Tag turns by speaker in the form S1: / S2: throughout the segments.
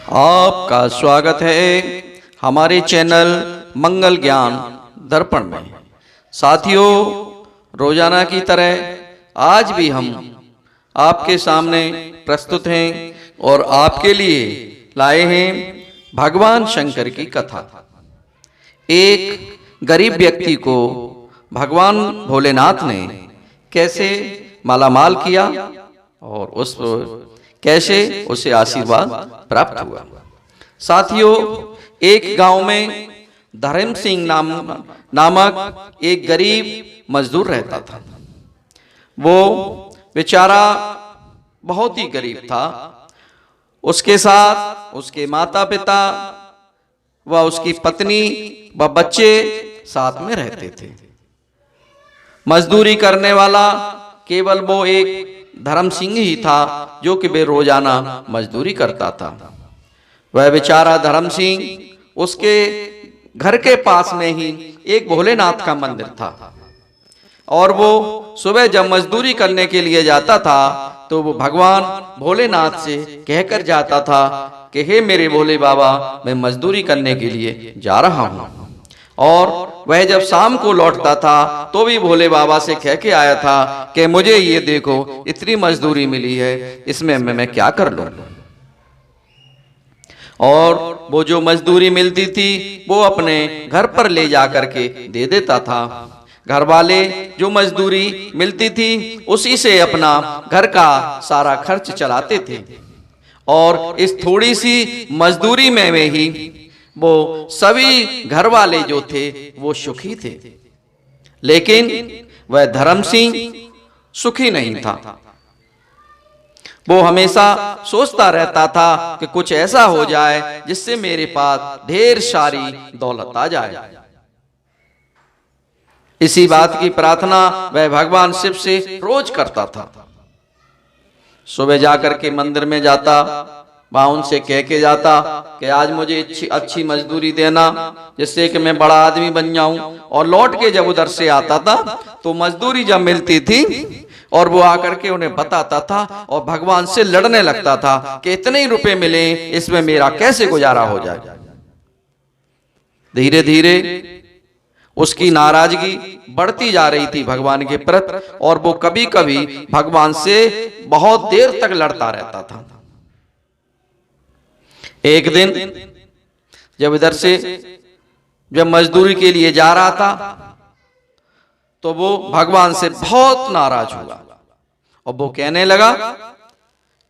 S1: आपका स्वागत है हमारे चैनल मंगल ज्ञान दर्पण में। साथियों, रोजाना की तरह आज भी हम आपके सामने प्रस्तुत हैं और आपके लिए लाए हैं भगवान शंकर की कथा। एक गरीब व्यक्ति को भगवान भोलेनाथ ने कैसे मालामाल किया और उस कैसे उसे आशीर्वाद प्राप्त हुआ। साथियों, एक गांव में धर्म सिंह नामक एक गरीब मजदूर रहता था। वो बेचारा बहुत ही गरीब था। उसके साथ उसके माता पिता व उसकी पत्नी व बच्चे साथ में रहते थे। मजदूरी करने वाला केवल वो एक धर्म सिंह ही था जो कि रोजाना मजदूरी करता था। वह बेचारा धर्म सिंह, उसके घर के पास में ही एक भोलेनाथ का मंदिर था और वो सुबह जब मजदूरी करने के लिए जाता था तो वो भगवान भोलेनाथ से कहकर जाता था कि हे मेरे भोले बाबा, मैं मजदूरी करने के लिए जा रहा हूं। और वह जब शाम को लौटता था तो भी भोले बाबा से कह के आया था कि मुझे ये देखो, इतनी मजदूरी मिली है, इसमें मैं क्या कर लूं। और वो जो मजदूरी मिलती थी वो अपने घर पर ले जा करके दे देता था। घर वाले जो मजदूरी मिलती थी उसी से अपना घर का सारा खर्च चलाते थे और इस थोड़ी सी मजदूरी में ही वो सभी घर वाले जो थे वो सुखी थे। लेकिन वह धर्म सिंह सुखी नहीं था। वो हमेशा सोचता रहता था कि कुछ ऐसा हो जाए जिससे मेरे पास ढेर सारी दौलत आ जाए। इसी बात की प्रार्थना वह भगवान शिव से रोज करता था। सुबह जाकर के मंदिर में जाता, वहां उनसे कह के जाता कि आज मुझे अच्छी मजदूरी देना जिससे कि मैं बड़ा आदमी बन जाऊं। और लौट के जब उधर से आता था तो मजदूरी जब मिलती थी और वो आकर के उन्हें बताता था और भगवान से लड़ने लगता था कि इतने ही रुपए मिले, इसमें मेरा कैसे गुजारा हो जाए। धीरे धीरे उसकी नाराजगी बढ़ती जा रही थी भगवान के प्रति और वो कभी कभी भगवान से बहुत देर तक लड़ता रहता था। एक दिन जब इधर से जब मजदूरी के लिए जा रहा था तो वो भगवान से बहुत नाराज हुआ और वो कहने लगा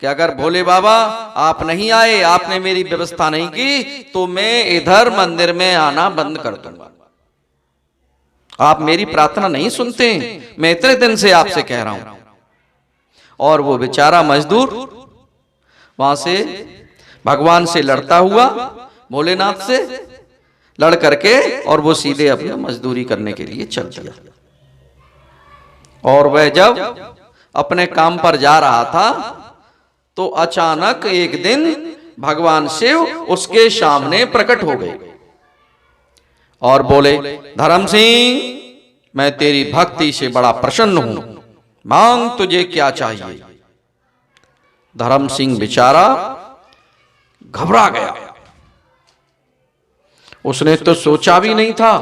S1: कि अगर भोले बाबा आप नहीं आए, आपने मेरी व्यवस्था नहीं की तो मैं इधर मंदिर में आना बंद कर दूंगा। आप मेरी प्रार्थना नहीं सुनते, मैं इतने दिन से आपसे कह रहा हूं। और वो बेचारा मजदूर वहां से भगवान से लड़ता हुआ भोलेनाथ से लड़ करके और वो सीधे अपने मजदूरी करने के लिए चल दिया। और वह जब अपने काम पर जा रहा था तो अचानक एक दिन भगवान शिव उसके सामने प्रकट हो गए और बोले, धर्म सिंह, मैं तेरी भक्ति से बड़ा प्रसन्न हूं, मांग तुझे क्या चाहिए। धर्म सिंह बेचारा घबरा गया। उसने तो सोचा भी नहीं था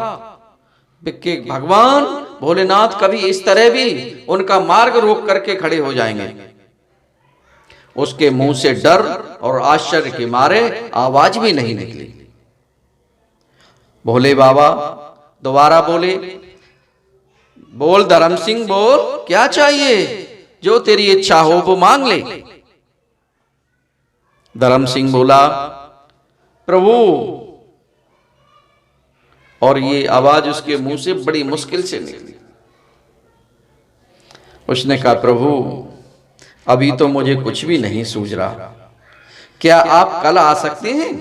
S1: कि भगवान भोलेनाथ कभी इस तरह भी उनका मार्ग रोक करके खड़े हो जाएंगे। उसके मुंह से डर और आश्चर्य के मारे आवाज भी नहीं निकली। भोले बाबा दोबारा बोले, बोल धर्म सिंह, बोल क्या चाहिए, जो तेरी इच्छा हो वो मांग ले। धर्म सिंह बोला, प्रभु। और ये आवाज उसके मुंह से बड़ी मुश्किल से निकली। उसने कहा, प्रभु अभी तो मुझे कुछ भी नहीं सूझ रहा, क्या आप कल आ सकते हैं।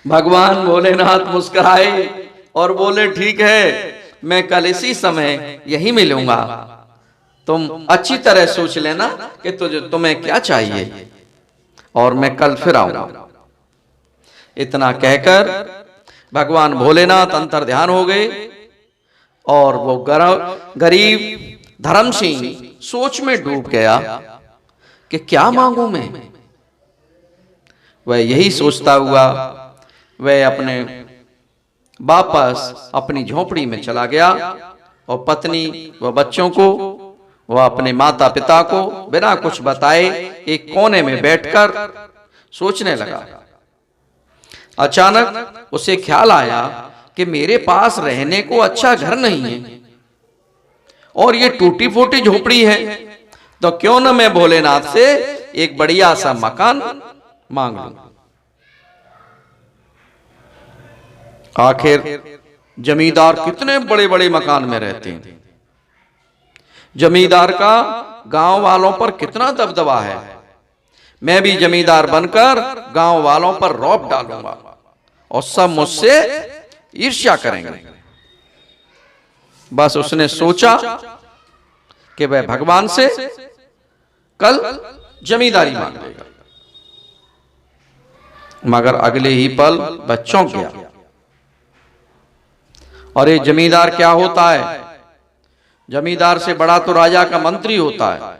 S1: भगवान भोलेनाथ मुस्कुराए और बोले, ठीक है, मैं कल इसी समय यही मिलूंगा। तुम अच्छी तरह सोच लेना कि तुम्हें क्या चाहिए और मैं कल फिर आऊंगा। इतना कहकर भगवान भोलेनाथ अंतर ध्यान हो गए और वो गरीब धर्म सिंह सोच में डूब गया कि क्या मांगू मैं। वह यही सोचता हुआ वह अपने वापस अपनी झोपड़ी में चला गया और पत्नी व बच्चों को वह अपने माता पिता को बिना कुछ बताए एक कोने में बैठकर सोचने लगा। अचानक उसे ख्याल आया कि मेरे पास रहने को अच्छा घर नहीं है और ये टूटी फूटी झोपड़ी है, तो क्यों न मैं भोलेनाथ से एक बढ़िया सा मकान मांग लूं। आखिर जमींदार कितने बड़े बड़े मकान में रहते हैं, जमींदार का गांव वालों पर कितना दबदबा है। मैं भी जमींदार बनकर गांव वालों पर रौब डालूंगा और सब मुझसे ईर्ष्या करेंगे। बस उसने सोचा कि वह भगवान से कल जमींदारी मांग लेगा, मगर अगले ही पल वह चौंक गया। और ये जमींदार क्या होता है? जमींदार से बड़ा तो राजा का मंत्री होता है,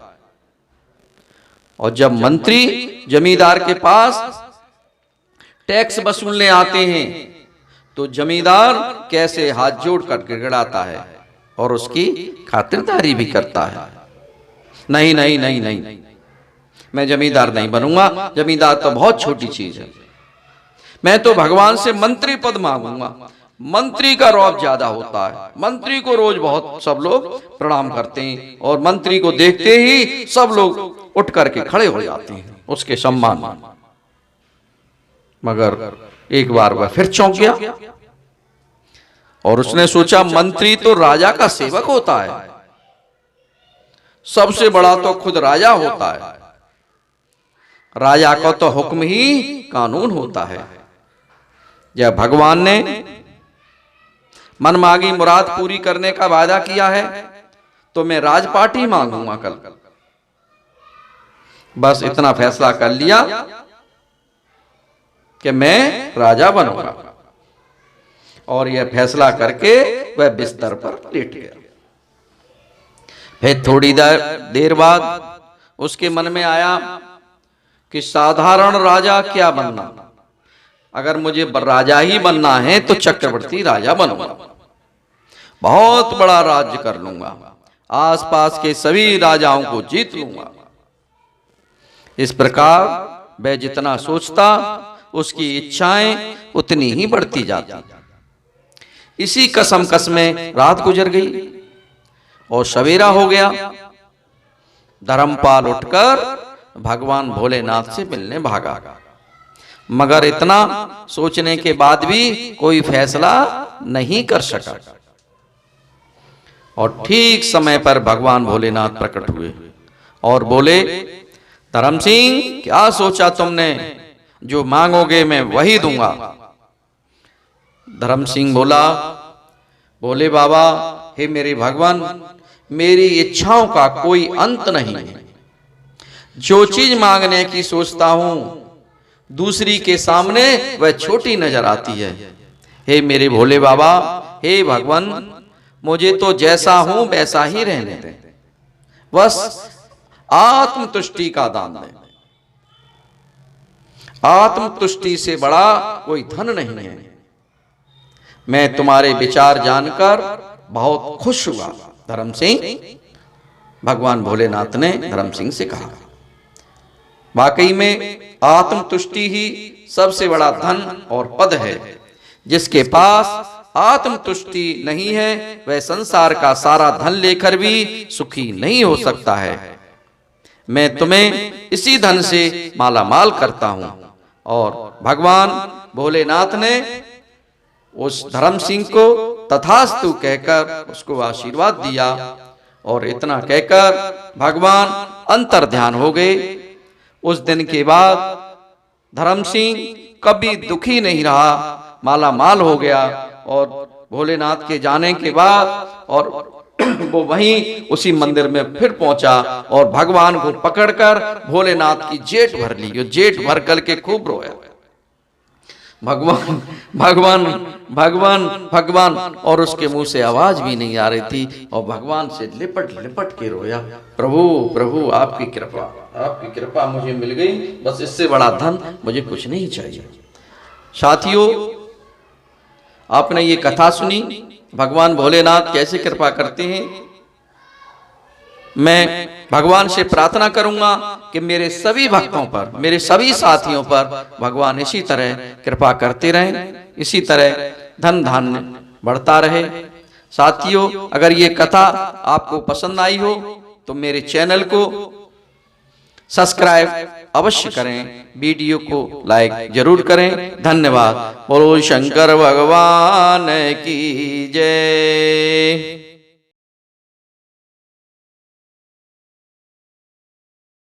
S1: और जब मंत्री जमींदार के पास टैक्स वसूलने आते हैं तो जमींदार कैसे हाथ जोड़कर गिड़गिड़ाता है और उसकी खातिरदारी भी करता है। नहीं नहीं नहीं नहीं, मैं जमींदार नहीं बनूंगा, जमींदार तो बहुत छोटी चीज है। मैं तो भगवान से मंत्री पद मांगूंगा। मंत्री का रौब ज्यादा होता है, मंत्री को रोज बहुत सब लोग प्रणाम करते हैं और मंत्री को देखते ही सब लोग उठ करके खड़े हो जाते हैं उसके सम्मान में। मगर एक बार वह फिर चौंक गया और उसने सोचा मंत्री तो राजा का सेवक होता है, सबसे बड़ा तो खुद राजा होता है, राजा का तो हुक्म ही कानून होता है। जब भगवान ने मनमांगी मुराद पूरी करने का वादा किया है तो मैं राजपाट ही मांगूंगा कल। बस इतना फैसला कर लिया कि मैं राजा बनूंगा, और यह फैसला करके वह बिस्तर पर लेट गया। फिर थोड़ी देर बाद उसके मन में आया कि साधारण राजा क्या बनना, अगर मुझे राजा ही बनना है तो चक्रवर्ती राजा बनूंगा, बहुत बड़ा राज्य कर लूंगा, आसपास के सभी राजाओं को जीत लूंगा। इस प्रकार वह जितना सोचता उसकी इच्छाएं उतनी ही बढ़ती जाती। इसी कसमकस में रात गुजर गई और सवेरा हो गया। धर्मपाल उठकर भगवान भोलेनाथ से मिलने भागा, मगर इतना सोचने के बाद भी कोई फैसला नहीं कर सका। और ठीक समय पर भगवान भोलेनाथ प्रकट हुए और बोले, धर्म सिंह क्या सोचा तुमने? जो मांगोगे मैं वही दूंगा। धर्म सिंह बोला, बोले बाबा, हे मेरे भगवान, मेरी इच्छाओं का कोई अंत नहीं है। जो चीज मांगने की सोचता हूं दूसरी के सामने वह छोटी नजर आती है। हे मेरे भोले बाबा, हे भगवान, मुझे तो जैसा हूं वैसा ही रहने दे, बस आत्मतुष्टि का दान दे। आत्मतुष्टि से बड़ा कोई धन नहीं है। मैं तुम्हारे विचार जानकर बहुत खुश हुआ धर्म सिंह। भगवान भोलेनाथ ने धर्म सिंह से कहा, वाकई में आत्मतुष्टि ही सबसे बड़ा धन और पद है। जिसके पास आत्मतुष्टि नहीं है वह संसार का सारा धन लेकर भी सुखी नहीं हो सकता है। मैं तुम्हें इसी धन से माला माल करता हूं। और भगवान भोलेनाथ ने उस धर्म सिंह को तथास्तु कहकर उसको आशीर्वाद दिया, और इतना कहकर भगवान अंतर ध्यान हो गए। उस दिन के बाद धर्म सिंह कभी दुखी नहीं रहा, माला माल हो गया। और भोलेनाथ के जाने के बाद और वो वहीं उसी मंदिर में फिर पहुंचा और भगवान को पकड़कर भोलेनाथ की जेठ भर ली, जेठ भर करके खूब रोया। भगवान भगवान भगवान भगवान, और उसके मुंह से आवाज भी नहीं आ रही थी और भगवान से लिपट लिपट के रोया, प्रभु प्रभु आपकी कृपा मुझे मिल गई, बस इससे बड़ा धन मुझे कुछ नहीं चाहिए। साथियों, आपने ये कथा सुनी, भगवान भोलेनाथ कैसे कृपा करते हैं। मैं भगवान से प्रार्थना करूंगा कि मेरे सभी भक्तों पर, मेरे सभी साथियों पर भगवान इसी तरह कृपा करते रहें, इसी तरह धन धान्य बढ़ता रहे। साथियों, अगर ये कथा आपको पसंद आई हो तो मेरे चैनल को सब्सक्राइब अवश्य करें, वीडियो को लाइक जरूर करें। धन्यवाद। बोलो शंकर भगवान की जय।